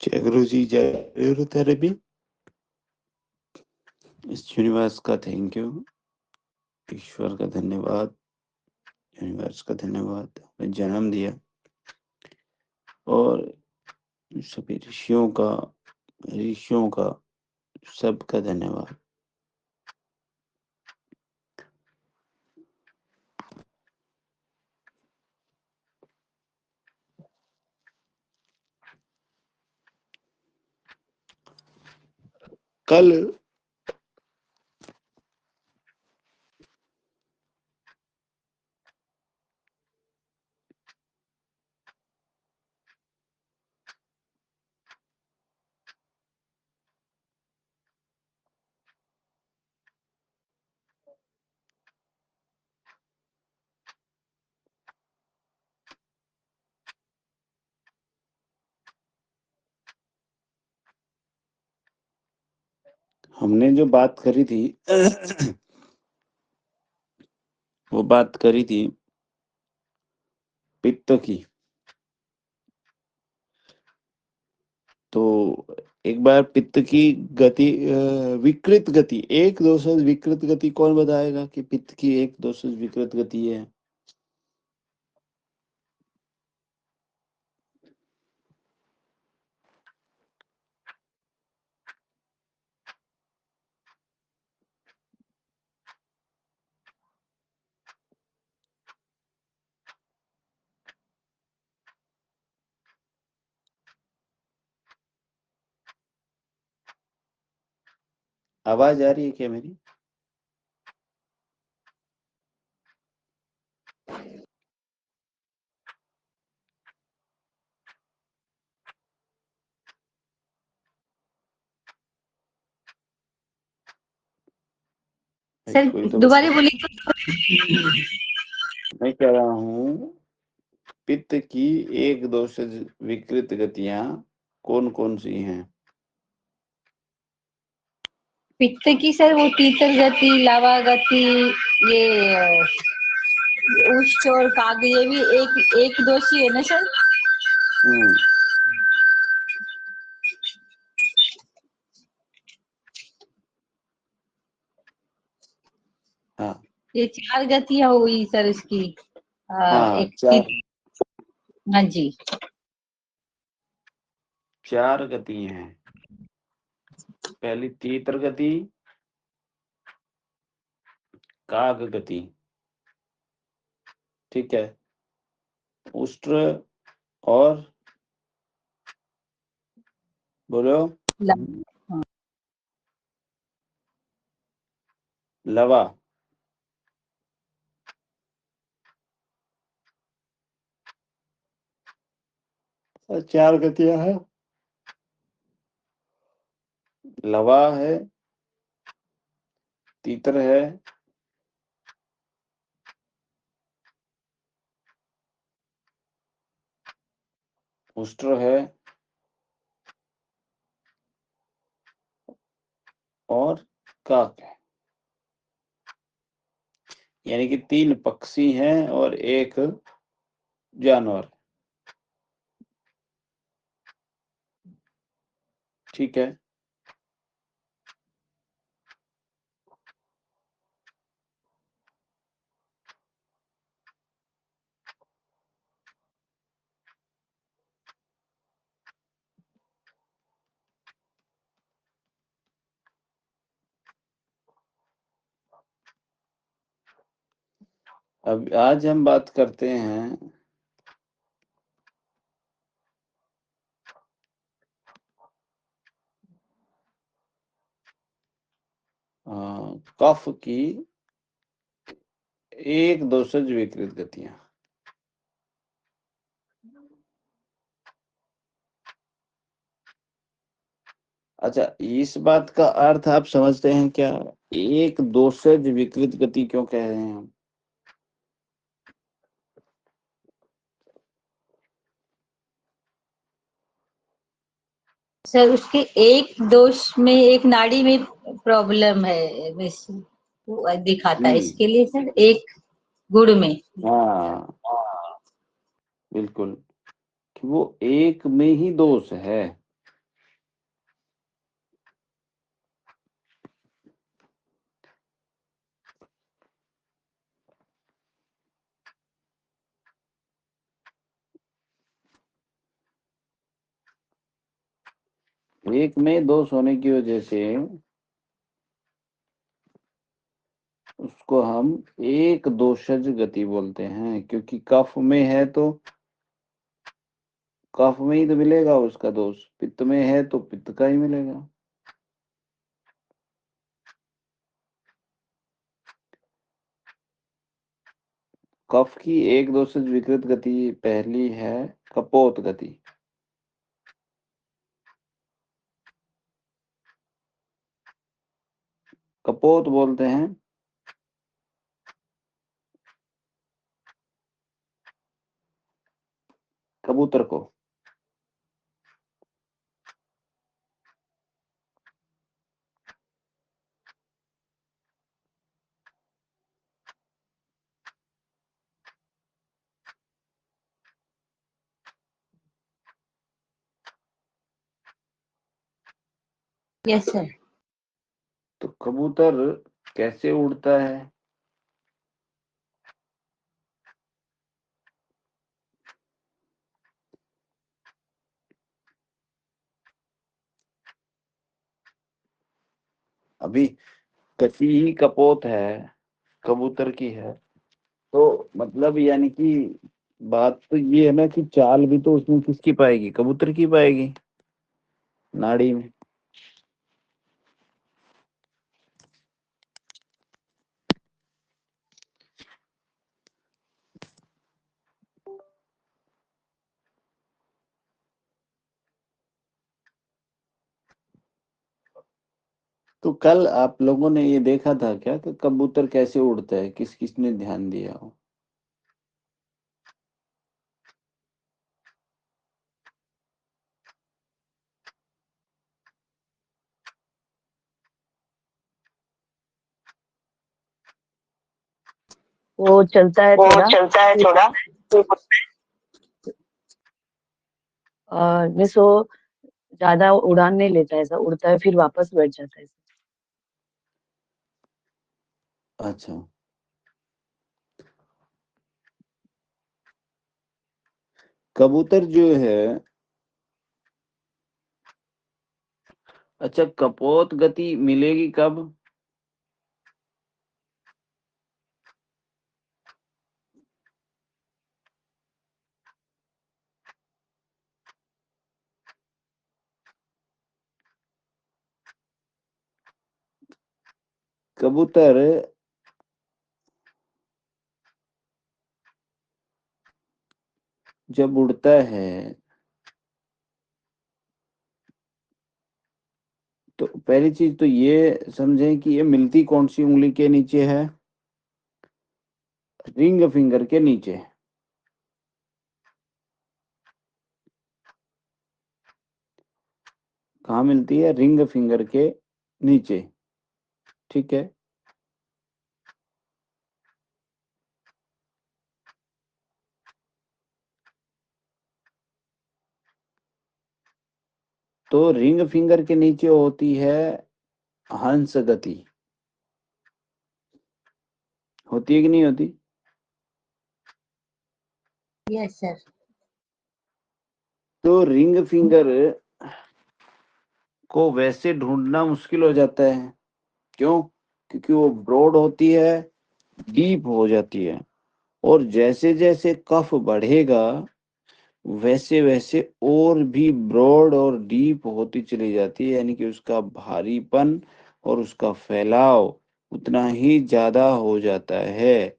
जय गुरु जी, जय गुरु तेरे भी। इस यूनिवर्स का थैंक यू, ईश्वर का धन्यवाद, यूनिवर्स का धन्यवाद, हमें जन्म दिया, और सभी ऋषियों का सबका धन्यवाद। कल हमने जो बात करी थी वो बात करी थी पित्त की। तो एक बार पित्त की गति, विकृत गति, एक दोषज विकृत गति कौन बताएगा कि पित्त की एक दोषज विकृत गति है? आवाज आ रही है क्या मेरी? सर दोबारा बोलिए। मैं कह रहा हूँ पित्त की एक दोषज विकृत गतियां कौन कौन सी हैं? पित्त की सर वो तीतर गति, लावा गति, ये उष्ट और काग, ये भी एक दोषी है ना सर? हाँ, ये 4 गतियां हुई सर इसकी। हाँ, एक हाँ जी, 4 गति हैं। पहली तीतर गति, काग गति, ठीक है, उष्ट्र, और बोलो लवा। 4 गतियां हैं। लवा है, तीतर है, उष्ट्र है, और काक है। यानी कि 3 पक्षी हैं और एक जानवर, ठीक है। अब आज हम बात करते हैं कफ की एक दोषज विकृत गतियां। अच्छा, इस बात का अर्थ आप समझते हैं क्या? एक दोषज विकृत गति क्यों कह रहे हैं हम? सर उसके एक दोष में, एक नाड़ी में प्रॉब्लम है, वो दिखाता है, इसके लिए सर एक गुण में। हाँ, बिल्कुल, कि वो एक में ही दोष है। एक में दोष होने की वजह से उसको हम एक दोषज गति बोलते हैं, क्योंकि कफ में है तो कफ में ही तो मिलेगा उसका दोष, पित्त में है तो पित्त का ही मिलेगा। कफ की एक दोषज विकृत गति पहली है कपोत गति। कपोत बोलते हैं कबूतर को। Yes sir. तो कबूतर कैसे उड़ता है? अभी गति ही कपोत है, कबूतर की है, तो मतलब यानी कि बात तो ये है ना कि चाल भी तो उसमें किसकी पाएगी? कबूतर की पाएगी नाड़ी में। तो कल आप लोगों ने ये देखा था क्या कि कबूतर कैसे उड़ता है? किस किसने ध्यान दिया हो? वो चलता है वो थोड़ा, चलता है थोड़ा, मीन्स वो ज्यादा उड़ान नहीं लेता है, ऐसा उड़ता है फिर वापस बैठ जाता है। अच्छा। कबूतर जो है, अच्छा कपोत गति मिलेगी कब? कबूतर जब उड़ता है तो पहली चीज तो ये समझें कि ये मिलती कौन सी उंगली के नीचे है? रिंग फिंगर के नीचे। कहाँ मिलती है? रिंग फिंगर के नीचे। ठीक है। तो रिंग फिंगर के नीचे होती है हंस गति। होती है कि नहीं होती? Yes sir. तो रिंग फिंगर को वैसे ढूंढना मुश्किल हो जाता है। क्यों? क्योंकि वो ब्रॉड होती है, डीप हो जाती है, और जैसे जैसे कफ बढ़ेगा वैसे वैसे और भी ब्रॉड और डीप होती चली जाती है, यानी कि उसका भारीपन और उसका फैलाव उतना ही ज्यादा हो जाता है।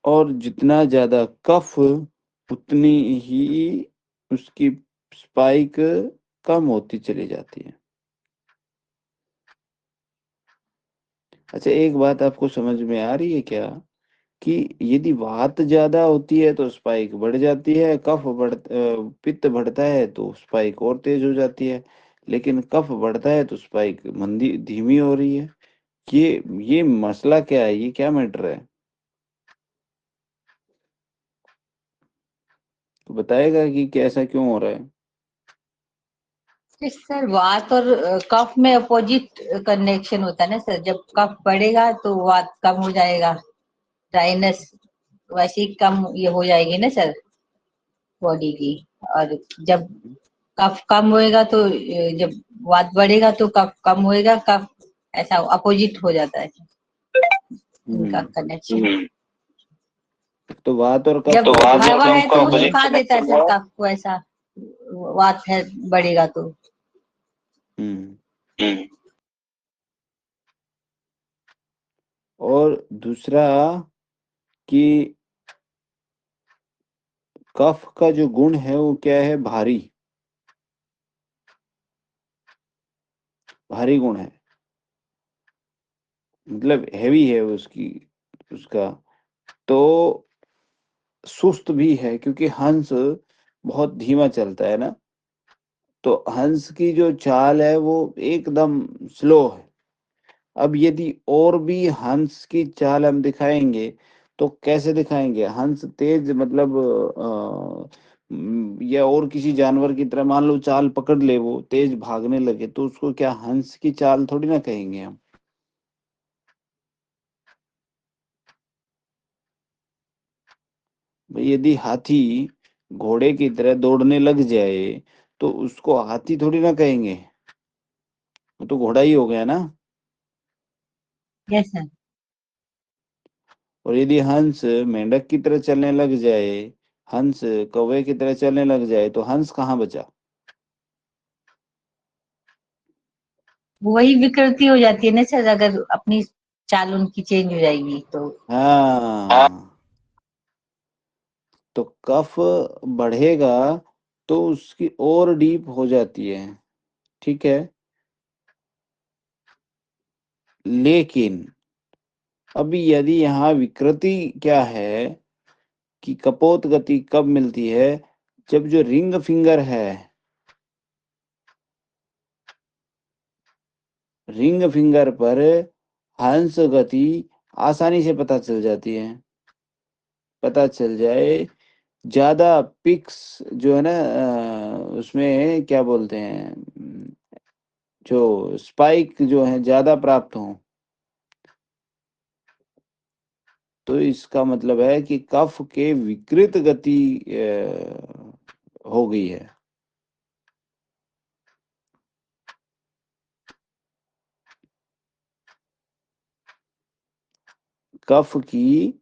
और जितना ज्यादा कफ उतनी ही उसकी स्पाइक कम होती चली जाती है। अच्छा एक बात आपको समझ में आ रही है क्या कि यदि वात ज्यादा होती है तो स्पाइक बढ़ जाती है, पित्त बढ़ता है तो स्पाइक और तेज हो जाती है, लेकिन कफ बढ़ता है तो स्पाइक मंदी धीमी हो रही है। ये मसला क्या है? ये क्या मैटर है? तो बताएगा कि कैसा क्यों हो रहा है? सर वात और कफ में अपोजिट कनेक्शन होता है ना सर। जब कफ बढ़ेगा तो वात कम हो जाएगा, ड्राइनेस वैसे ही कम ये हो जाएगी ना सर बॉडी की। और जब कफ कम होएगा तो जब वात बढ़ेगा तो कफ कम होएगा, कफ ऐसा अपोजिट हो जाता है इनका कनेक्शन। तो वात और कफ जब का हवा है तो वो opposite सुखा देता है सर कफ को, ऐसा वात है बढ़ेगा तो। और दूसरा कि कफ का जो गुण है वो क्या है, भारी, भारी गुण है, मतलब हैवी है उसका। तो सुस्त भी है क्योंकि हंस बहुत धीमा चलता है ना, तो हंस की जो चाल है वो एकदम स्लो है। अब यदि और भी हंस की चाल हम दिखाएंगे तो कैसे दिखाएंगे, हंस तेज मतलब या और किसी जानवर की तरह मान लो चाल पकड़ ले, वो तेज भागने लगे, तो उसको क्या हंस की चाल थोड़ी ना कहेंगे हम। भाई यदि हाथी घोड़े की तरह दौड़ने लग जाए तो उसको हाथी थोड़ी ना कहेंगे, वो तो घोड़ा ही हो गया ना। Yes sir. और यदि हंस मेंढक की तरह चलने लग जाए, हंस कौवे की तरह चलने लग जाए, तो हंस कहाँ बचा। वही विकृति हो जाती है ना सर, अगर अपनी चाल उनकी चेंज हो जाएगी तो। हाँ, तो कफ बढ़ेगा तो उसकी और डीप हो जाती है, ठीक है। लेकिन अभी यदि यहाँ विकृति क्या है कि कपोत गति कब मिलती है, जब जो रिंग फिंगर है, रिंग फिंगर पर हंस गति आसानी से पता चल जाती है, पता चल जाए। ज्यादा पिक्स जो है ना उसमें क्या बोलते हैं, जो स्पाइक जो है ज्यादा प्राप्त हों, तो इसका मतलब है कि कफ के विकृत गति हो गई है। कफ की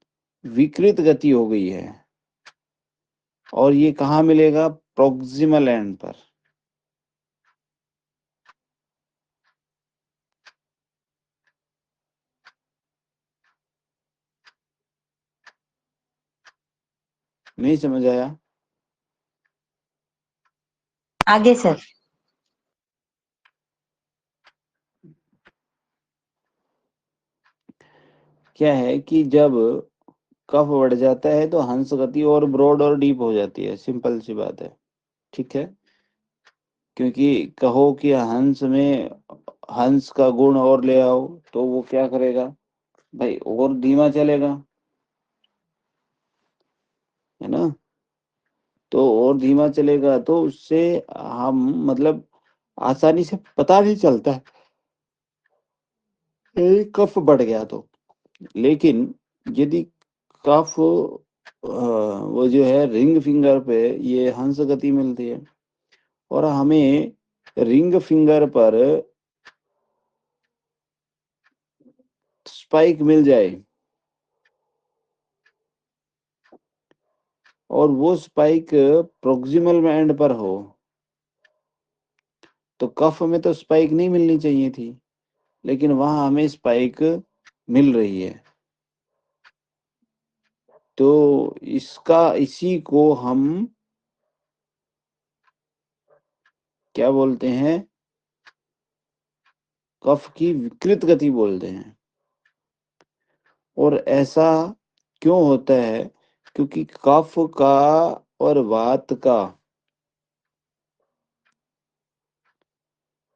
विकृत गति हो गई है, और ये कहाँ मिलेगा, प्रोक्सिमल एंड पर। नहीं समझ आया। आगे सर। क्या है कि जब कफ बढ़ जाता है तो हंस गति और ब्रॉड और डीप हो जाती है, सिंपल सी बात है, ठीक है। क्योंकि कहो कि हंस में हंस का गुण और ले आओ तो वो क्या करेगा भाई, और धीमा चलेगा, है ना। तो और धीमा चलेगा तो उससे हम मतलब आसानी से पता नहीं चलता है कि कफ बढ़ गया तो। लेकिन यदि कफ वो जो है रिंग फिंगर पे ये हंस गति मिलती है, और हमें रिंग फिंगर पर स्पाइक मिल जाए, और वो स्पाइक प्रोक्सिमल एंड पर हो, तो कफ में तो स्पाइक नहीं मिलनी चाहिए थी, लेकिन वहां हमें स्पाइक मिल रही है। तो इसी को हम क्या बोलते हैं, कफ की विकृत गति बोलते हैं। और ऐसा क्यों होता है, क्योंकि कफ का और वात का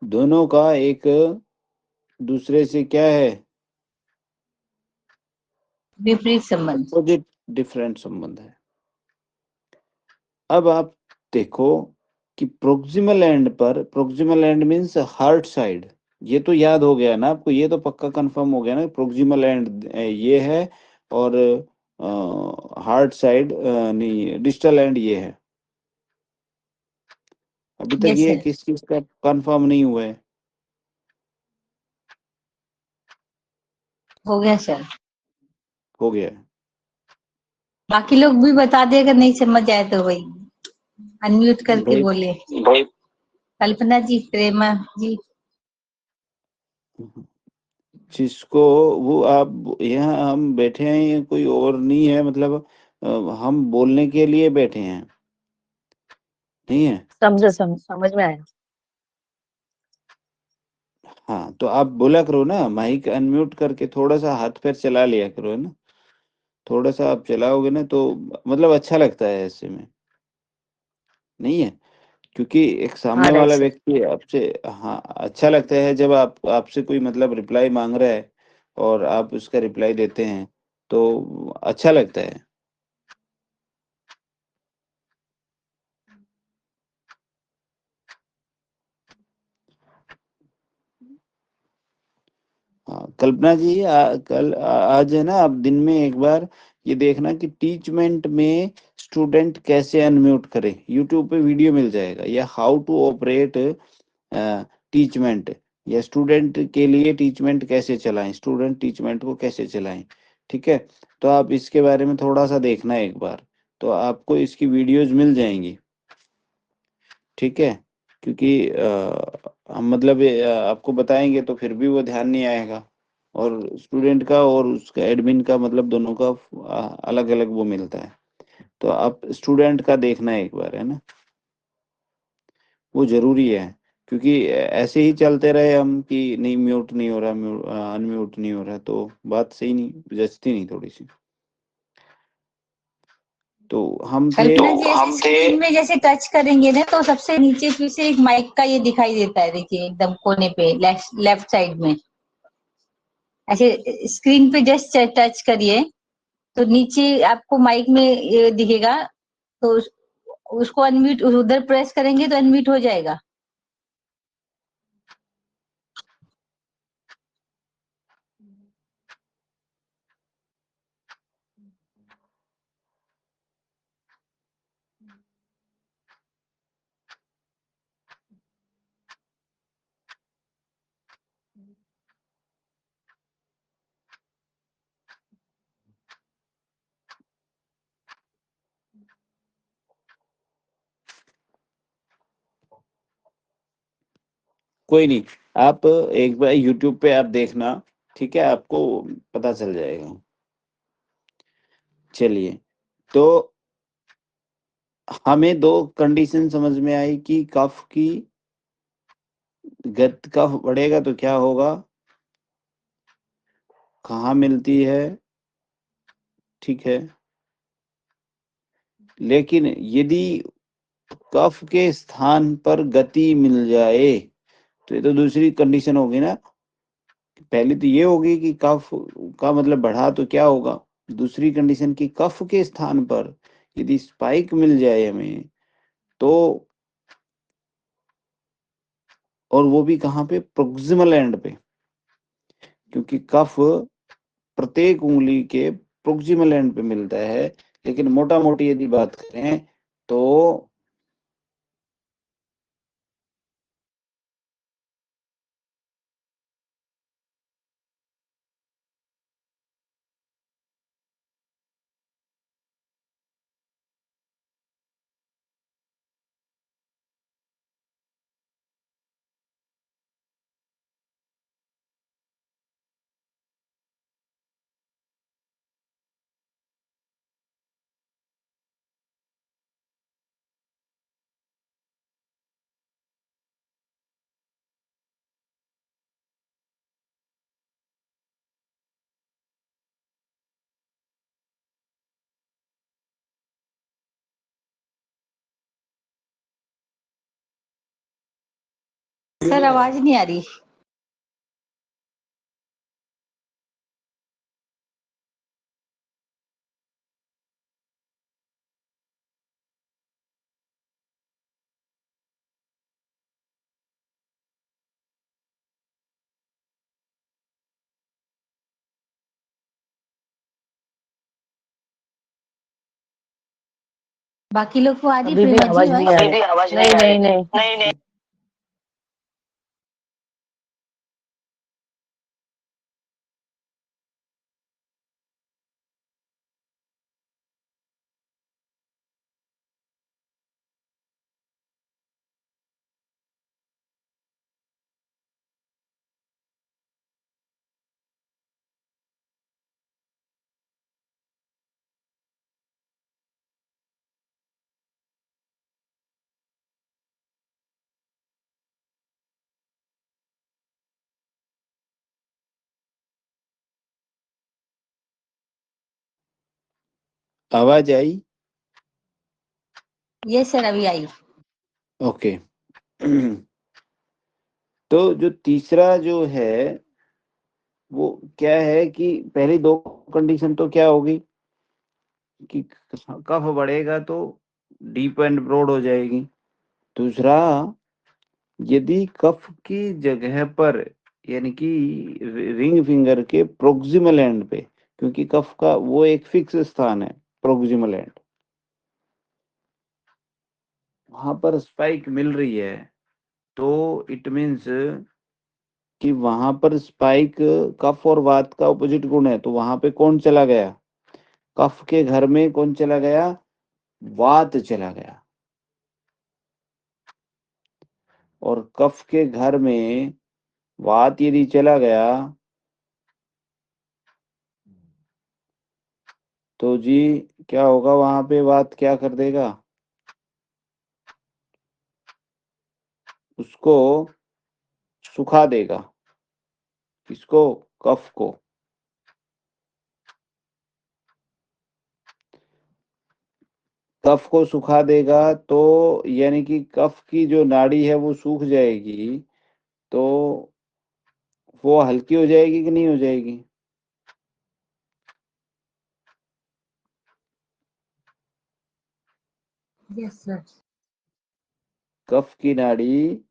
दोनों का एक दूसरे से क्या है, विपरीत संबंध। अपोजिट डिफरेंट संबंध है। अब आप देखो कि प्रोक्सिमल एंड पर, proximal and means heart side, ये तो याद हो गया ना आपको, ये तो पक्का कंफर्म हो गया ना, प्रोक्सिमल एंड ये है, और हार्ट साइड नहीं, डिस्टल एंड ये है। अभी तक यस ये सर। किस चीज का कंफर्म नहीं हुआ है? हो गया सर। हो गया है। बाकी लोग भी बता दे, अगर नहीं समझ आए तो वही अनम्यूट करके भाई बोले। भाई कल्पना जी, प्रेमा जी। जिसको वो आप यहाँ हम बैठे हैं, ये कोई और नहीं है, मतलब हम बोलने के लिए बैठे हैं, नहीं है। समझ में आया। हाँ, तो आप बोला करो ना, माइक अनम्यूट करके थोड़ा सा हाथ पैर चला लिया करो, है ना। थोड़ा सा आप चलाओगे ना तो मतलब अच्छा लगता है ऐसे में, नहीं है। क्योंकि एक हाँ सामने राइट वाला सर। व्यक्ति आपसे, हाँ, अच्छा लगता है जब आप आपसे कोई मतलब रिप्लाई मांग रहा है और आप उसका रिप्लाई देते हैं, तो अच्छा लगता है। हाँ कल्पना जी, आज है ना, आप दिन में एक बार ये देखना कि टीचमेंट में स्टूडेंट कैसे अनम्यूट करे। यूट्यूब पे वीडियो मिल जाएगा, या हाउ टू ऑपरेट टीचमेंट, या स्टूडेंट के लिए टीचमेंट कैसे चलाएं, स्टूडेंट टीचमेंट को कैसे चलाएं। ठीक है, तो आप इसके बारे में थोड़ा सा देखना एक बार, तो आपको इसकी वीडियोस मिल जाएंगी। ठीक है, क्योंकि हम मतलब आपको बताएंगे तो फिर भी वो ध्यान नहीं आएगा, और स्टूडेंट का और उसका एडमिन का मतलब दोनों का अलग अलग वो मिलता है। तो आप स्टूडेंट का देखना एक बार, है ना, वो जरूरी है। क्योंकि ऐसे ही चलते रहे हम कि नहीं म्यूट नहीं हो रहा, अनम्यूट नहीं हो रहा, तो बात सही नहीं जचती नहीं थोड़ी सी। तो हम थे। कल्पना जी, ऐसे स्क्रीन में जैसे टच करेंगे ना तो सबसे नीचे फिर से एक माइक का ये दिखाई देता है, देखिए एकदम कोने पे लेफ्ट साइड में। ऐसे स्क्रीन पे जस्ट टच करिए तो नीचे आपको माइक में ये दिखेगा, तो उसको अनम्यूट, उधर प्रेस करेंगे तो अनम्यूट हो जाएगा। कोई नहीं, आप एक बार यूट्यूब पे आप देखना, ठीक है, आपको पता चल जाएगा। चलिए, तो हमें दो कंडीशन समझ में आई कि कफ की गत कफ बढ़ेगा तो क्या होगा, कहाँ मिलती है, ठीक है। लेकिन यदि कफ के स्थान पर गति मिल जाए, तो ये तो दूसरी कंडीशन होगी ना। पहली तो ये होगी कि कफ का मतलब बढ़ा तो क्या होगा, दूसरी कंडीशन की कफ के स्थान पर यदि स्पाइक मिल जाए हमें, तो, और वो भी कहाँ पे, प्रोक्सिमल एंड पे। क्योंकि कफ प्रत्येक उंगली के प्रोक्सिमल एंड पे मिलता है। लेकिन मोटा मोटी यदि बात करें तो सर आवाज नहीं आ रही। बाकी लोग को आ रही अभी भी प्रेमा जी आवाज नहीं आ आवाज? रही। नहीं नहीं नहीं। नहीं। आवाज आई? यस सर, अभी आई। ओके। तो जो तीसरा जो है वो क्या है कि पहली दो कंडीशन तो क्या होगी कि कफ बढ़ेगा तो डीप एंड ब्रॉड हो जाएगी। दूसरा, यदि कफ की जगह पर यानी कि रिंग फिंगर के प्रोक्सिमल एंड पे, क्योंकि कफ का वो एक फिक्स स्थान है प्रोक्सिमल एंड, वहां पर स्पाइक मिल रही है तो इट मीन्स कि वहां पर स्पाइक कफ और वात का ऑपोजिट गुण है, तो वहां पे कौन चला गया? कफ के घर में कौन चला गया? वात चला गया। और कफ के घर में वात यदि चला गया तो जी क्या होगा? वहां पे वात क्या कर देगा? उसको सुखा देगा। किसको? कफ को। कफ को सुखा देगा तो यानी कि कफ की जो नाड़ी है वो सूख जाएगी, तो वो हल्की हो जाएगी कि नहीं हो जाएगी? Yes sir. कफ की नाड़ी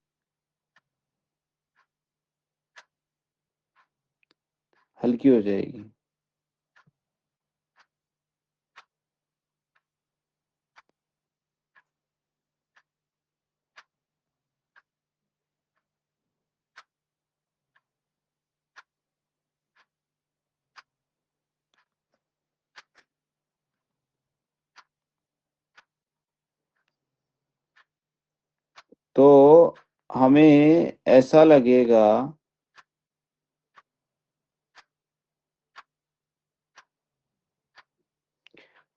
हल्की हो जाएगी। तो हमें ऐसा लगेगा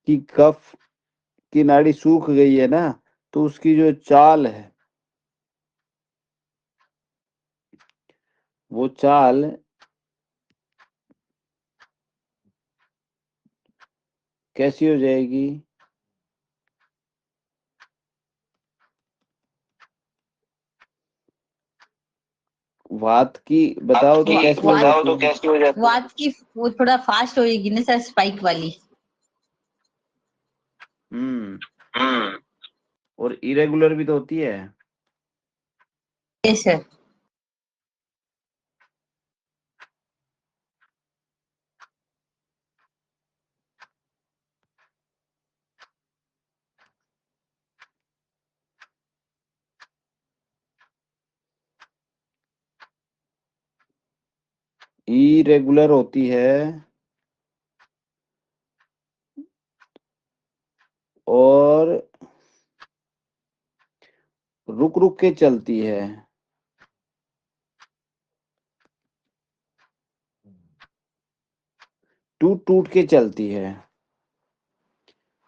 कि कफ की नाड़ी सूख गई है ना, तो उसकी जो चाल है वो चाल कैसी हो जाएगी? वात की बताओ तो कैसी हो जाती है? वात की वो थोड़ा फास्ट होएगी ना सर, स्पाइक वाली। हम्म। और इरेगुलर भी तो होती है। Yes sir. इरेगुलर होती है और रुक रुक के चलती है। टूट टूट के चलती है।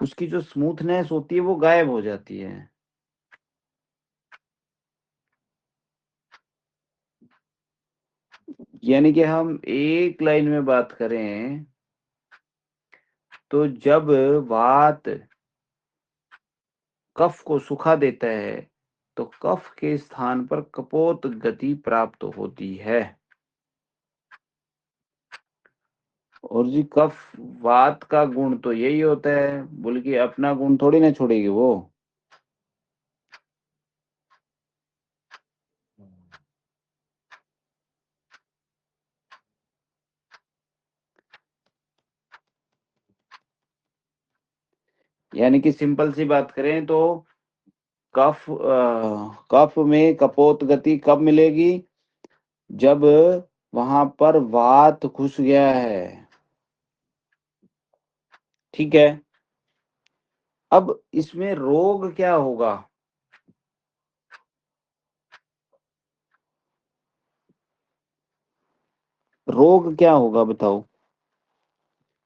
उसकी जो स्मूथनेस होती है वो गायब हो जाती है। यानी कि हम एक लाइन में बात करें तो जब वात कफ को सुखा देता है तो कफ के स्थान पर कपोत गति प्राप्त होती है। और जी कफ वात का गुण तो यही होता है, बल्कि अपना गुण थोड़ी ना छोड़ेगी वो। यानी कि सिंपल सी बात करें तो कफ में कपोत गति कब मिलेगी? जब वहां पर वात घुस गया है। ठीक है, अब इसमें रोग क्या होगा? रोग क्या होगा बताओ,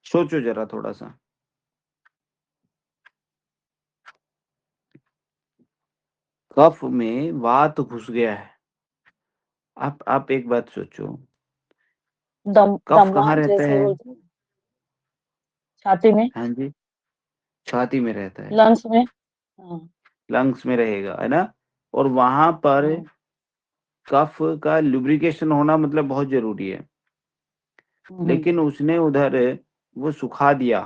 सोचो जरा थोड़ा सा। कफ में वात घुस गया है। आप एक बात सोचो, कफ कहाँ दमा रहता जैसे है? बोलते हैं, छाती में, हाँ जी, छाती में रहता है, लंग्स में। हाँ। लंग्स में रहेगा, है ना? और वहां पर हाँ। कफ का लुब्रिकेशन होना मतलब बहुत जरूरी है। हम्म। लेकिन उसने उधर वो सुखा दिया,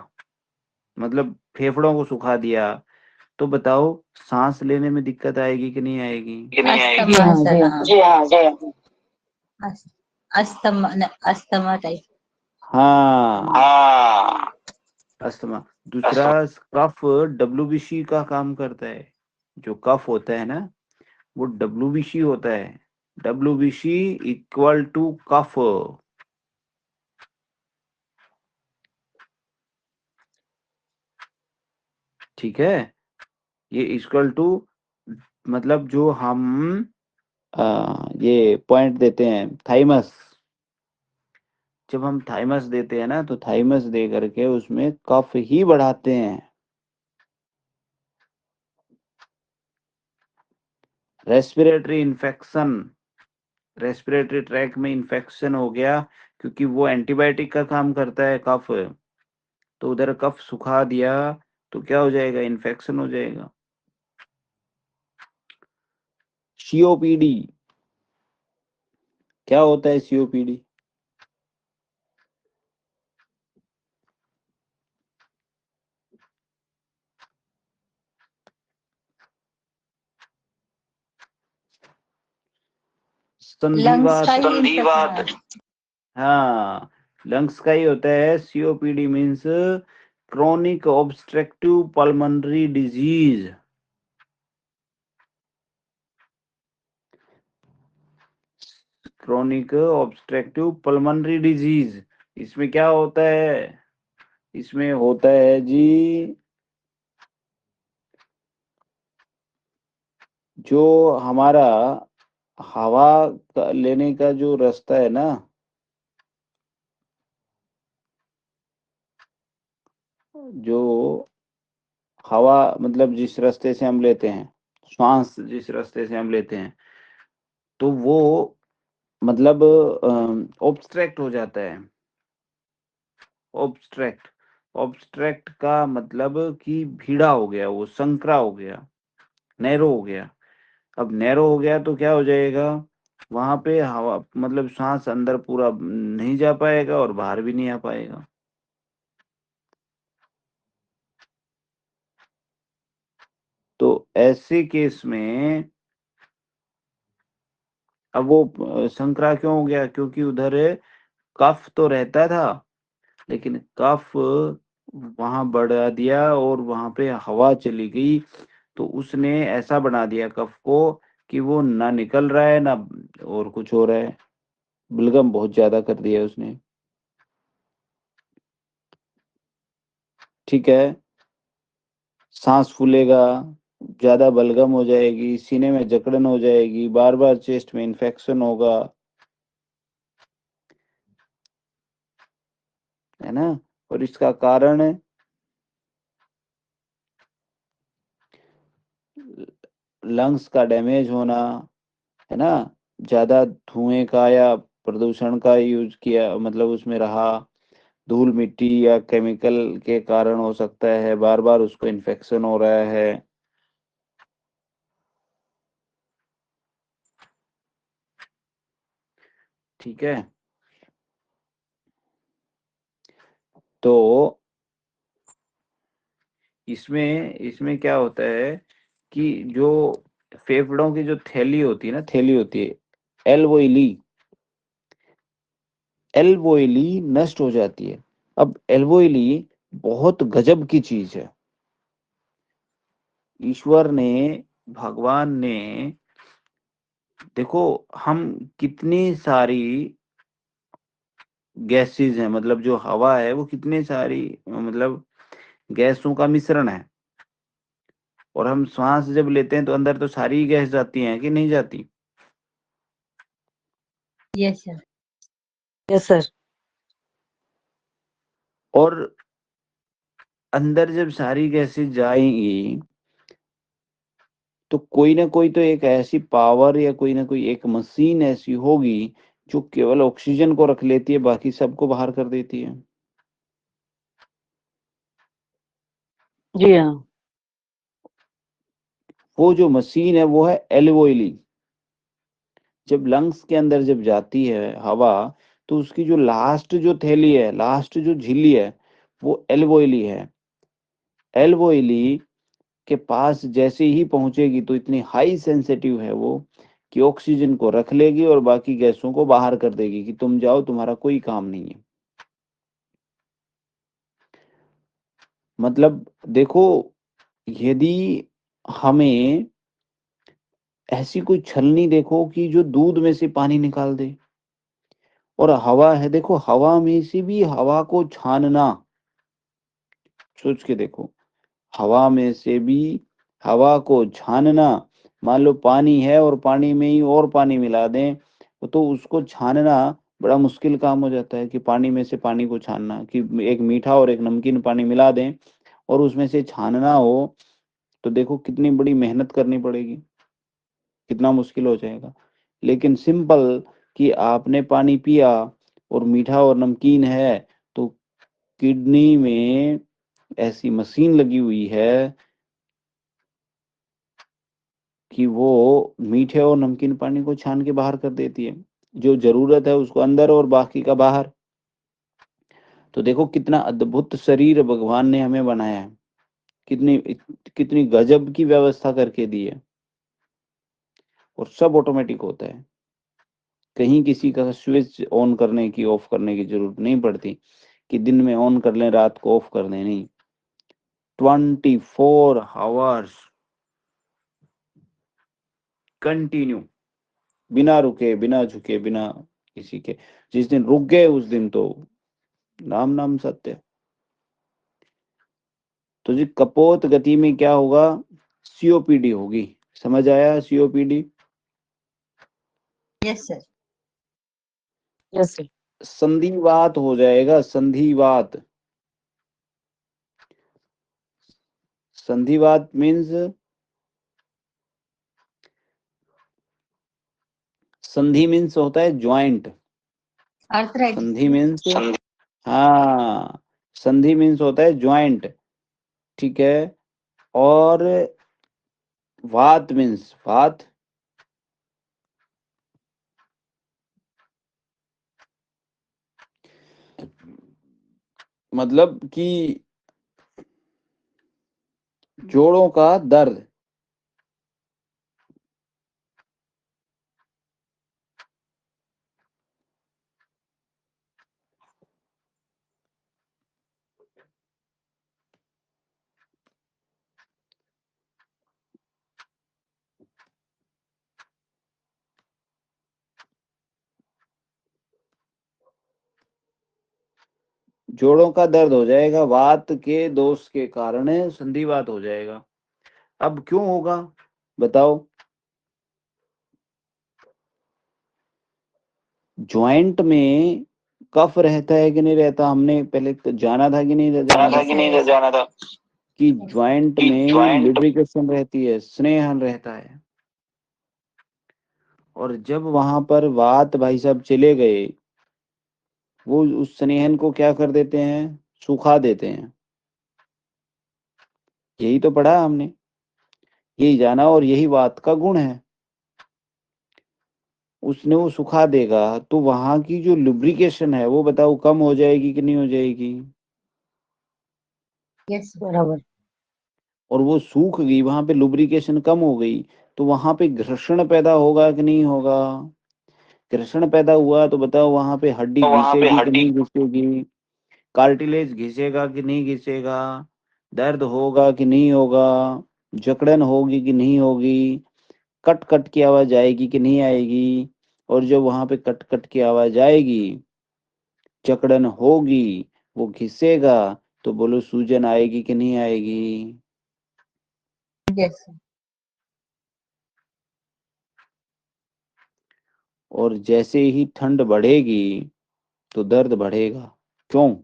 मतलब फेफड़ों को सुखा दिया, तो बताओ सांस लेने में दिक्कत आएगी कि नहीं आएगी? कि नहीं आएगी? जी हाँ, अस्थमा जी सर, हाँ। हाँ। जी हाँ, जी हाँ। Asthma asthma type. हाँ, हाँ। अस्थमा। दूसरा, कफ डब्ल्यूबीसी का काम करता है। जो कफ होता है ना, वो डब्ल्यूबीसी होता है। डब्ल्यूबीसी इक्वल टू कफ। ठीक है, ये इक्वल टू, मतलब जो हम ये पॉइंट देते हैं थाइमस, जब हम थाइमस देते हैं ना, तो थाइमस दे करके उसमें कफ ही बढ़ाते हैं। रेस्पिरेटरी इन्फेक्शन, रेस्पिरेटरी ट्रैक में इन्फेक्शन हो गया, क्योंकि वो एंटीबायोटिक का काम करता है कफ, तो उधर कफ सुखा दिया तो क्या हो जाएगा? इन्फेक्शन हो जाएगा। सीओपीडी, क्या होता है सीओपीडी? लंग्स संधिवात। का ही संधिवात। हाँ, लंग्स का ही होता है। COPD means chronic obstructive pulmonary disease. Chronic obstructive pulmonary disease, इसमें क्या होता है? इसमें होता है जी, जो हमारा हवा लेने का जो रास्ता है ना, जो हवा मतलब जिस रास्ते से हम लेते हैं, श्वास जिस रास्ते से हम लेते हैं, तो वो मतलब ऑब्स्ट्रैक्ट हो जाता है। ऑब्स्ट्रैक्ट, ऑब्स्ट्रैक्ट का मतलब कि भीड़ा हो गया, वो संकरा हो गया, नैरो हो गया। अब नैरो हो गया तो क्या हो जाएगा? वहां पे हवा मतलब सांस अंदर पूरा नहीं जा पाएगा और बाहर भी नहीं आ पाएगा। तो ऐसे केस में अब वो संकरा क्यों हो गया? क्योंकि उधर कफ तो रहता था, लेकिन कफ वहां बढ़ा दिया और वहां पे हवा चली गई, तो उसने ऐसा बना दिया कफ को कि वो ना निकल रहा है ना और कुछ हो रहा है। बलगम बहुत ज्यादा कर दिया उसने। ठीक है, सांस फूलेगा, ज्यादा बलगम हो जाएगी, सीने में जकड़न हो जाएगी, बार बार चेस्ट में इन्फेक्शन होगा, है ना? और इसका कारण है लंग्स का डैमेज होना, है ना? ज्यादा धुएं का या प्रदूषण का यूज किया, मतलब उसमें रहा, धूल मिट्टी या केमिकल के कारण हो सकता है, बार बार उसको इन्फेक्शन हो रहा है। ठीक है, तो इसमें इसमें क्या होता है कि जो फेफड़ों की जो थैली होती है ना, थैली होती है एल्वोइली, एल्वोइली नष्ट हो जाती है। अब एल्वोइली बहुत गजब की चीज है। ईश्वर ने, भगवान ने, देखो हम कितनी सारी गैसेज हैं, मतलब जो हवा है वो कितनी सारी मतलब गैसों का मिश्रण है। और हम श्वास जब लेते हैं तो अंदर तो सारी ही गैस जाती हैं कि नहीं जाती? Yes sir. Yes sir. और अंदर जब सारी गैसेज जाएंगी तो कोई ना कोई तो एक ऐसी पावर या कोई ना कोई एक मशीन ऐसी होगी जो केवल ऑक्सीजन को रख लेती है, बाकी सबको बाहर कर देती है। जी हाँ। वो जो मशीन है वो है एल्वोइली। जब लंग्स के अंदर जब जाती है हवा तो उसकी जो लास्ट जो थैली है, लास्ट जो झिल्ली है, वो एल्वोइली है। एल्वोइली के पास जैसे ही पहुंचेगी तो इतनी हाई सेंसिटिव है वो कि ऑक्सीजन को रख लेगी और बाकी गैसों को बाहर कर देगी कि तुम जाओ, तुम्हारा कोई काम नहीं है। मतलब देखो, यदि हमें ऐसी कोई छलनी देखो कि जो दूध में से पानी निकाल दे, और हवा है, देखो हवा में से भी हवा को छानना, सोच के देखो, हवा में से भी हवा को छानना। मान लो पानी है और पानी में ही और पानी मिला दें तो उसको छानना बड़ा मुश्किल काम हो जाता है कि पानी में से पानी को छानना, कि एक मीठा और एक नमकीन पानी मिला दें और उसमें से छानना हो तो देखो कितनी बड़ी मेहनत करनी पड़ेगी, कितना मुश्किल हो जाएगा। लेकिन सिंपल कि आपने पानी पिया और मीठा और नमकीन है तो किडनी में ऐसी मशीन लगी हुई है कि वो मीठे और नमकीन पानी को छान के बाहर कर देती है, जो ज़रूरत है उसको अंदर और बाकी का बाहर। तो देखो कितना अद्भुत शरीर भगवान ने हमें बनाया है, कितनी कितनी गजब की व्यवस्था करके दी है। और सब ऑटोमेटिक होता है, कहीं किसी का स्विच ऑन करने की, ऑफ करने की ज़रूरत नहीं पड़ती कि दिन में ऑन कर लें, रात को ऑफ कर दें, नहीं। 24 आवर्स कंटिन्यू, बिना रुके, बिना झुके, बिना किसी के। जिस दिन रुक गए उस दिन तो राम नाम सत्य। तो जी कपोत गति में क्या होगा? सीओपीडी होगी। समझ आया? COPD. Yes sir. Yes sir. संधिवात हो जाएगा, संधिवात। संधिवात मीन्स, संधि मीन्स होता है ज्वाइंट। आर्थराइटिस। संधि मीन्स, हाँ, संधि मीन्स होता है ज्वाइंट, ठीक है। और वात मीन्स वात, मतलब कि जोड़ों का दर्द। जोड़ों का दर्द हो जाएगा, वात के दोष के कारण संधिवात हो जाएगा। अब क्यों होगा बताओ? जॉइंट में कफ रहता है कि नहीं रहता? हमने पहले तो जाना था कि नहीं जाना था? जाना था। कि जॉइंट में लुब्रिकेशन रहती है, स्नेहन रहता है। और जब वहां पर वात भाई साहब चले गए, वो उस स्नेहन को क्या कर देते हैं? सुखा देते हैं। यही तो पढ़ा हमने, यही जाना, और यही वात का गुण है। उसने वो सुखा देगा तो वहां की जो लुब्रिकेशन है वो बताओ कम हो जाएगी कि नहीं हो जाएगी? यस बराबर। और वो सूख गई, वहां पे लुब्रिकेशन कम हो गई तो वहां पे घर्षण पैदा होगा कि नहीं होगा? घर्षण पैदा हुआ तो बताओ वहां पे हड्डी घिसेगी कि नहीं घिसेगी? कार्टिलेज घिसेगा कि नहीं घिसेगा? दर्द होगा कि नहीं होगा? जकड़न होगी कि नहीं होगी, कट कट की आवाज आएगी कि नहीं आएगी। और जब वहां पे कट कट की आवाज आएगी, जकड़न होगी, वो घिसेगा, तो बोलो सूजन आएगी कि नहीं आएगी। यस। और जैसे ही ठंड बढ़ेगी तो दर्द बढ़ेगा। क्यों?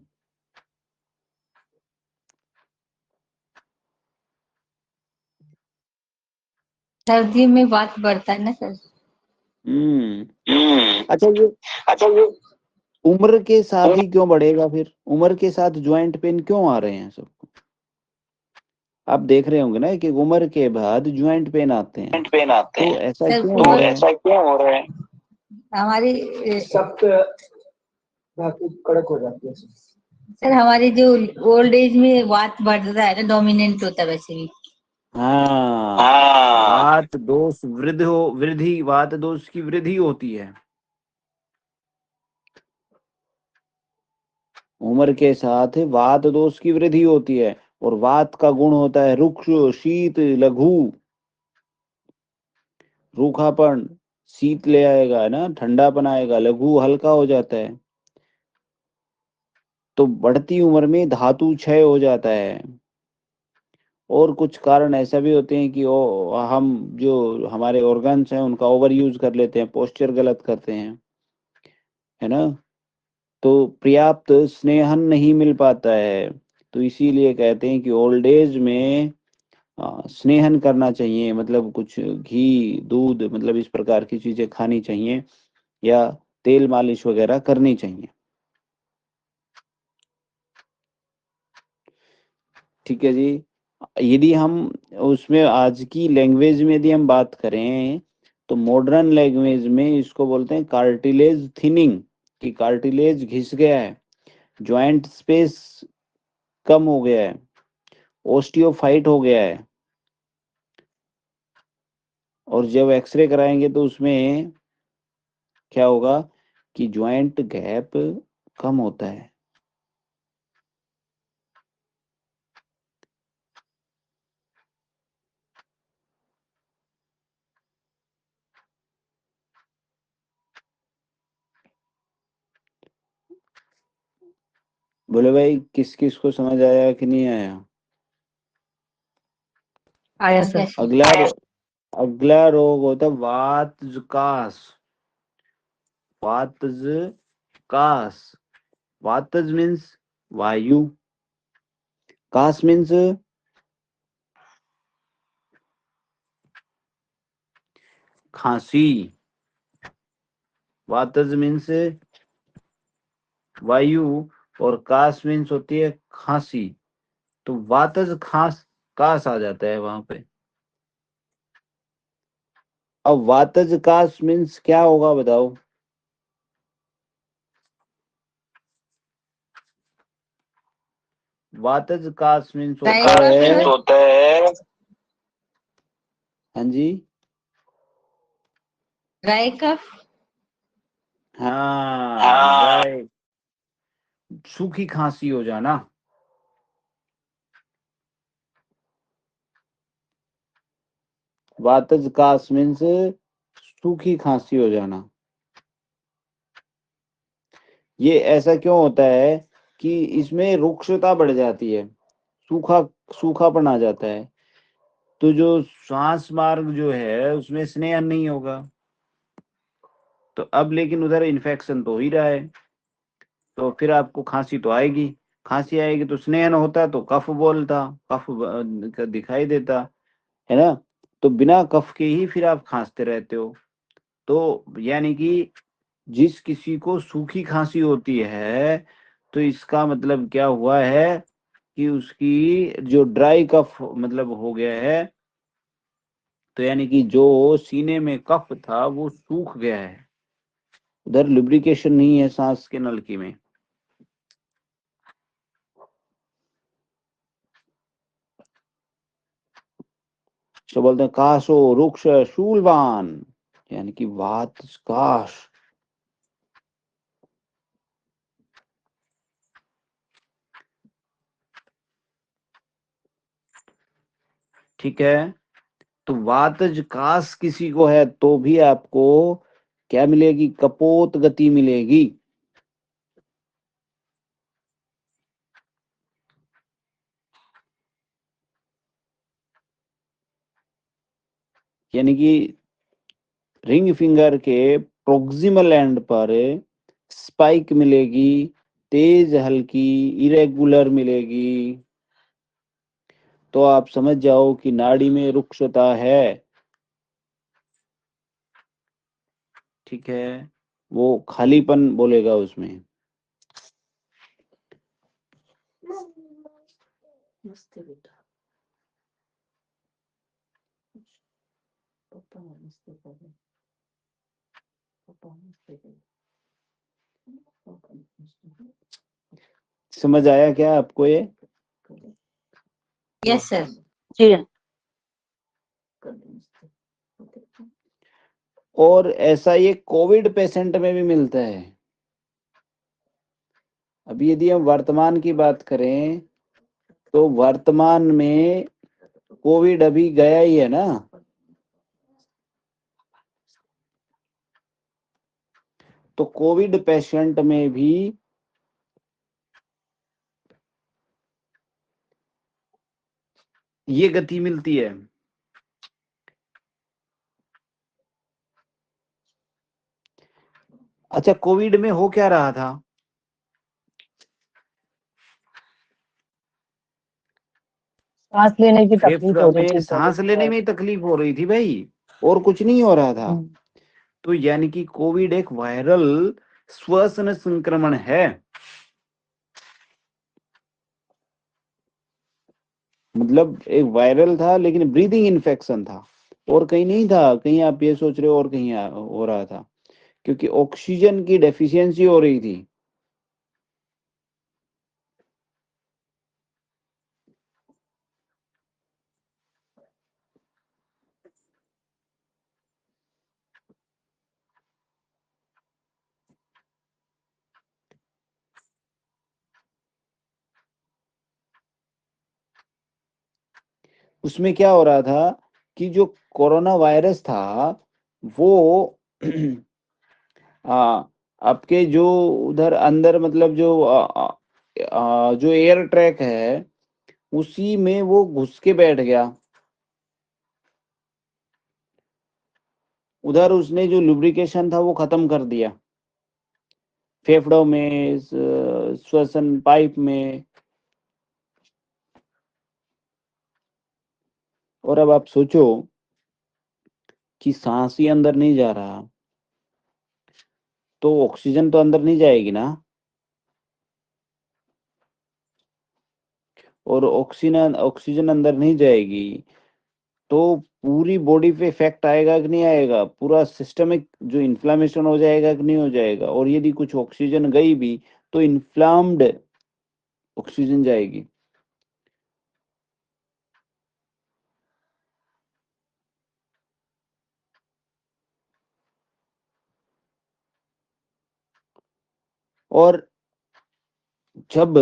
सर्दी में बात बढ़ता है ना सर। अच्छा, ये अच्छा, ये उम्र के साथ ही क्यों बढ़ेगा? फिर उम्र के साथ ज्वाइंट पेन क्यों आ रहे हैं सबको? आप देख रहे होंगे ना कि उम्र के बाद ज्वाइंट पेन आते हैं, पेन आते तो हैं, ऐसा सर क्यों हो रहा है? ऐसा क्यों हो रहा है? हमारी सख्त धातु कड़क हो जाती है। सर हमारे जो ओल्ड एज में वात बढ़ता है ना, डोमिनेंट होता है वैसे भी। हाँ, वात दोष वृद्धि, वात दोष की वृद्धि होती है। उम्र के साथ वात दोष की वृद्धि होती है। और वात का गुण होता है रुक्ष, शीत, लघु। रूखापन शीत ले आएगा ना, ठंडापन आएगा, लघु हल्का हो जाता है। तो बढ़ती उम्र में धातु क्षय हो जाता है। और कुछ कारण ऐसा भी होते हैं कि हम जो हमारे ऑर्गन्स हैं उनका ओवर यूज कर लेते हैं, पोस्चर गलत करते हैं, है ना। तो पर्याप्त स्नेहन नहीं मिल पाता है। तो इसीलिए कहते हैं कि ओल्ड एज में स्नेहन करना चाहिए, मतलब कुछ घी, दूध, मतलब इस प्रकार की चीजें खानी चाहिए, या तेल मालिश वगैरह करनी चाहिए। ठीक है जी। यदि हम उसमें आज की लैंग्वेज में यदि हम बात करें, तो मॉडर्न लैंग्वेज में इसको बोलते हैं कार्टिलेज थिनिंग, कि कार्टिलेज घिस गया है, जॉइंट स्पेस कम हो गया है, ओस्टियोफाइट हो गया है। और जब एक्सरे कराएंगे तो उसमें क्या होगा कि जॉइंट गैप कम होता है। बोले भाई, किस किस को समझ आया कि नहीं आया? आया सर। अगला रोग होता है वातजकास। वातजकास, वातज मीन्स वायु, कास मीन्स खांसी। वातज मीन्स वायु, और कास मीन्स होती है खांसी। तो वातज खांस कास आ जाता है वहां पे। अब वातज कास मीन्स क्या होगा बताओ? वातज कास मीन्स होता है, हाँ जी, ड्राई कफ। हाँ, ड्राई, सूखी खांसी हो जाना। वातज कास मीन्स सूखी खांसी हो जाना। ये ऐसा क्यों होता है कि इसमें रुक्षता बढ़ जाती है, सूखा सूखापन आ जाता है। तो जो श्वास मार्ग जो है उसमें स्नेहन नहीं होगा, तो अब लेकिन उधर इन्फेक्शन तो हो ही रहा है, तो फिर आपको खांसी तो आएगी। खांसी आएगी तो स्नेहन होता तो कफ बोलता, दिखाई देता, है ना। तो बिना कफ के ही फिर आप खांसते रहते हो। तो यानी कि जिस किसी को सूखी खांसी होती है, तो इसका मतलब क्या हुआ है कि उसकी जो ड्राई कफ मतलब हो गया है। तो यानी कि जो सीने में कफ था वो सूख गया है, उधर लुब्रिकेशन नहीं है सांस के नलकी में। तो बोलते हैं काशो रुक्ष शूलवान, यानी कि वात काश। ठीक है, तो वातज कास किसी को है तो भी आपको क्या मिलेगी? कपोत गति मिलेगी। यानी कि रिंग फिंगर के प्रोक्सिमल एंड पर स्पाइक मिलेगी, तेज हल्की इरेगुलर मिलेगी। तो आप समझ जाओ कि नाड़ी में रुक्षता है। ठीक है, वो खालीपन बोलेगा उसमें। नमस्ते बेटा। पापा नमस्ते कर रहे। पापा नमस्ते कर रहे। पापा नमस्ते कर रहे। समझ आया क्या आपको ये? Yes sir. जी कर नमस्ते। और ऐसा ये कोविड पेशेंट में भी मिलता है। अभी यदि हम वर्तमान की बात करें तो वर्तमान में कोविड अभी गया ही है ना, तो कोविड पेशेंट में भी ये गति मिलती है। अच्छा, कोविड में हो क्या रहा था? सांस लेने की तकलीफ फेफड़ा हो रही में थी सांस लेने कोविड में ही तकलीफ हो रही थी भाई, और कुछ नहीं हो रहा था। में। तो यानी कि कोविड एक वायरल श्वसन संक्रमण है। मतलब एक वायरल था लेकिन ब्रीदिंग इन्फेक्शन था, और कहीं नहीं था। कहीं आप ये सोच रहे हो और कहीं हो रहा था, क्योंकि ऑक्सीजन की डेफिशिएंसी हो रही थी। उसमें क्या हो रहा था कि जो कोरोना वायरस था वो आ, आपके जो उधर अंदर मतलब जो जो एयर ट्रैक है उसी में वो घुस के बैठ गया। उधर उसने जो लुब्रिकेशन था वो खत्म कर दिया, फेफड़ों में, श्वसन पाइप में। और अब आप सोचो कि सांस ही अंदर नहीं जा रहा तो ऑक्सीजन तो अंदर नहीं जाएगी ना, और ऑक्सीजन ऑक्सीजन अंदर नहीं जाएगी तो पूरी बॉडी पे इफेक्ट आएगा कि नहीं आएगा? पूरा सिस्टमिक जो इन्फ्लामेशन हो जाएगा कि नहीं हो जाएगा? और यदि कुछ ऑक्सीजन गई भी तो इन्फ्लाम्ड ऑक्सीजन जाएगी। और जब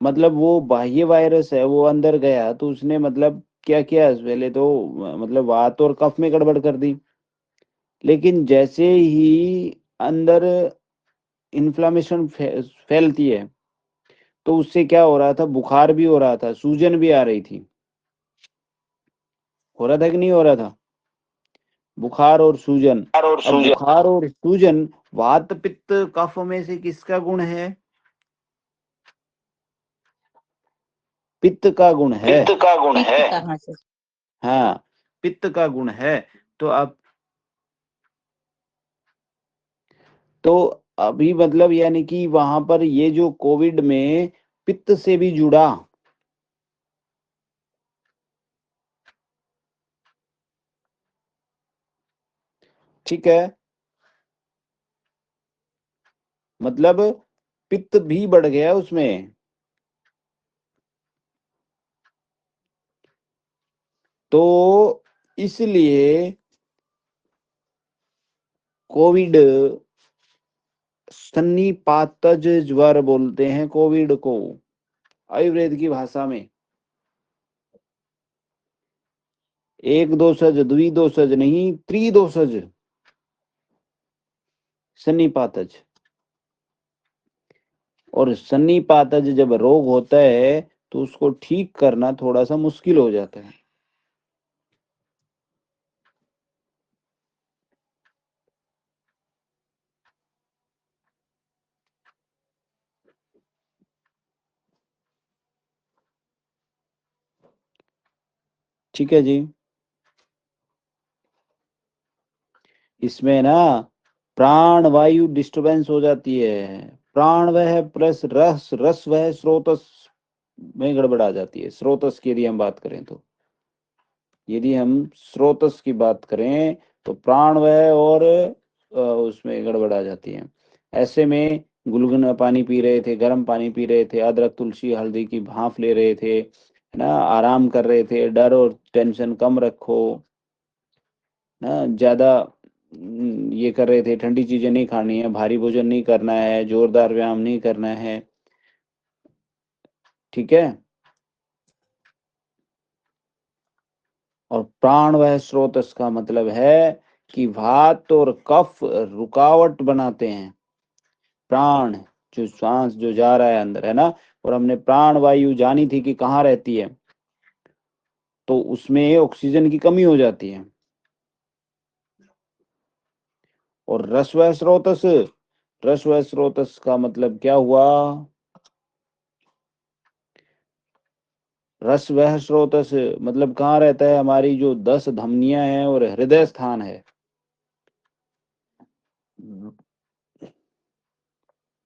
मतलब वो बाह्य वायरस है वो अंदर गया तो उसने मतलब क्या किया? पहले तो मतलब वात और कफ में गड़बड़ कर दी, लेकिन जैसे ही अंदर इन्फ्लामेशन फैलती है तो उससे क्या हो रहा था? बुखार भी हो रहा था, सूजन भी आ रही थी। हो रहा था कि नहीं हो रहा था? बुखार और सूजन। अब बुखार और सूजन वात पित्त कफ में से किसका गुण है? पित्त का गुण है। पित्त का, हाँ सर। हाँ, पित्त का गुण है। तो अब तो अभी मतलब यानी कि वहां पर ये जो कोविड में पित्त से भी जुड़ा। ठीक है, मतलब पित्त भी बढ़ गया उसमें। तो इसलिए कोविड सन्निपातज ज्वर बोलते हैं कोविड को आयुर्वेद की भाषा में। एक दोषज, द्वि दोषज नहीं, त्रिदोषज सन्निपातज। और सन्निपातज जब रोग होता है तो उसको ठीक करना थोड़ा सा मुश्किल हो जाता है। ठीक है जी। इसमें ना प्राण वायु डिस्टरबेंस हो जाती है। प्राण वह प्लस रस, रस वह स्रोतस में गड़बड़ आ जाती है। स्रोतस की यदि हम बात करें तो, यदि हम स्रोतस की बात करें तो प्राण वह और उसमें गड़बड़ आ जाती है। ऐसे में गुनगुना पानी पी रहे थे, गर्म पानी पी रहे थे, अदरक तुलसी हल्दी की भाप ले रहे थे, है ना, आराम कर रहे थे। डर और टेंशन कम रखो ना, ज्यादा ये कर रहे थे, ठंडी चीजें नहीं खानी है, भारी भोजन नहीं करना है, जोरदार व्यायाम नहीं करना है। ठीक है। और प्राण वह स्रोत, इसका मतलब है कि वात और कफ रुकावट बनाते हैं। प्राण जो श्वास जो जा रहा है अंदर, है ना, और हमने प्राण वायु जानी थी कि कहाँ रहती है, तो उसमें ऑक्सीजन की कमी हो जाती है। और रस व स्रोतस, रस व स्रोतस का मतलब क्या हुआ? रस वह स्रोतस मतलब कहाँ रहता है? हमारी जो 10 धमनियां हैं और हृदय स्थान है,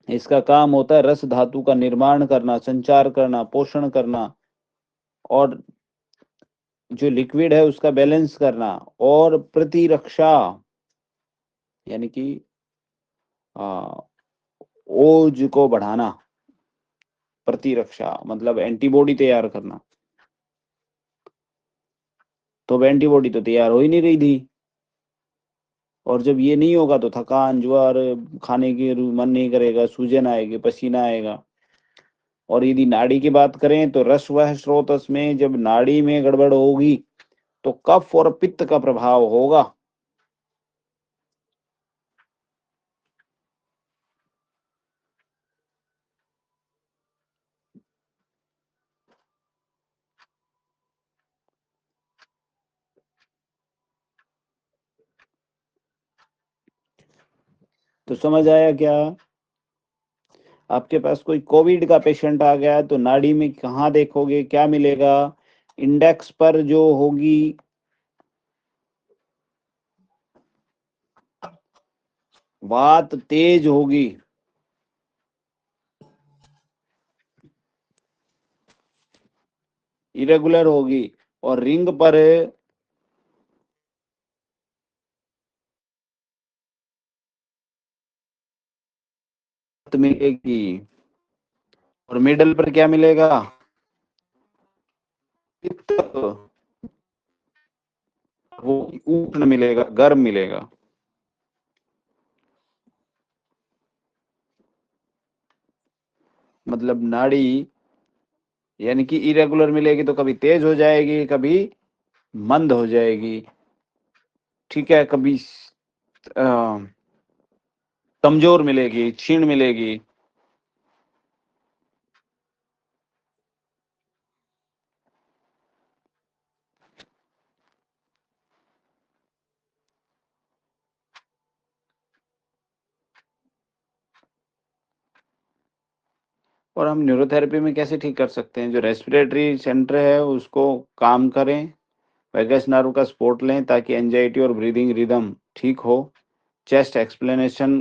इसका काम होता है रस धातु का निर्माण करना, संचार करना, पोषण करना, और जो लिक्विड है उसका बैलेंस करना, और प्रतिरक्षा यानी कि ओज को बढ़ाना। प्रतिरक्षा मतलब एंटीबॉडी तैयार करना। तो अब एंटीबॉडी तो तैयार हो ही नहीं रही थी, और जब ये नहीं होगा तो थकान, ज्वर, खाने की मन नहीं करेगा, सूजन आएगी, पसीना आएगा। और यदि नाड़ी की बात करें तो रस वह स्रोत में जब नाड़ी में गड़बड़ होगी तो कफ और पित्त का प्रभाव होगा। तो समझ आया क्या? आपके पास कोई कोविड का पेशेंट आ गया तो नाड़ी में कहाँ देखोगे, क्या मिलेगा? इंडेक्स पर जो होगी वात तेज होगी, इरेगुलर होगी, और रिंग पर मिलेगी, और मिडल पर क्या मिलेगा? पित्त। वो उष्ण मिलेगा, गर्म मिलेगा। मतलब नाड़ी यानी कि इरेगुलर मिलेगी तो कभी तेज हो जाएगी, कभी मंद हो जाएगी। ठीक है, कभी कमजोर मिलेगी, क्षीण मिलेगी। और हम न्यूरोथेरेपी में कैसे ठीक कर सकते हैं? जो रेस्पिरेटरी सेंटर है उसको काम करें, वैगस नर्व का सपोर्ट लें ताकि एंजाइटी और ब्रीदिंग रिदम ठीक हो। चेस्ट एक्सप्लेनेशन,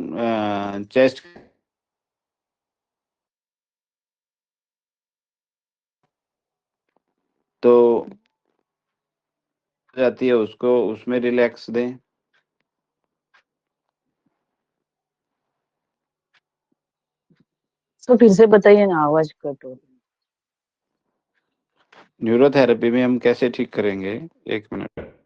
चेस्ट तो जाती है, उसको उसमें रिलैक्स दें। तो फिर से बताइए ना, आवाज कट हो रही है। न्यूरोथेरेपी में हम कैसे ठीक करेंगे? एक मिनट।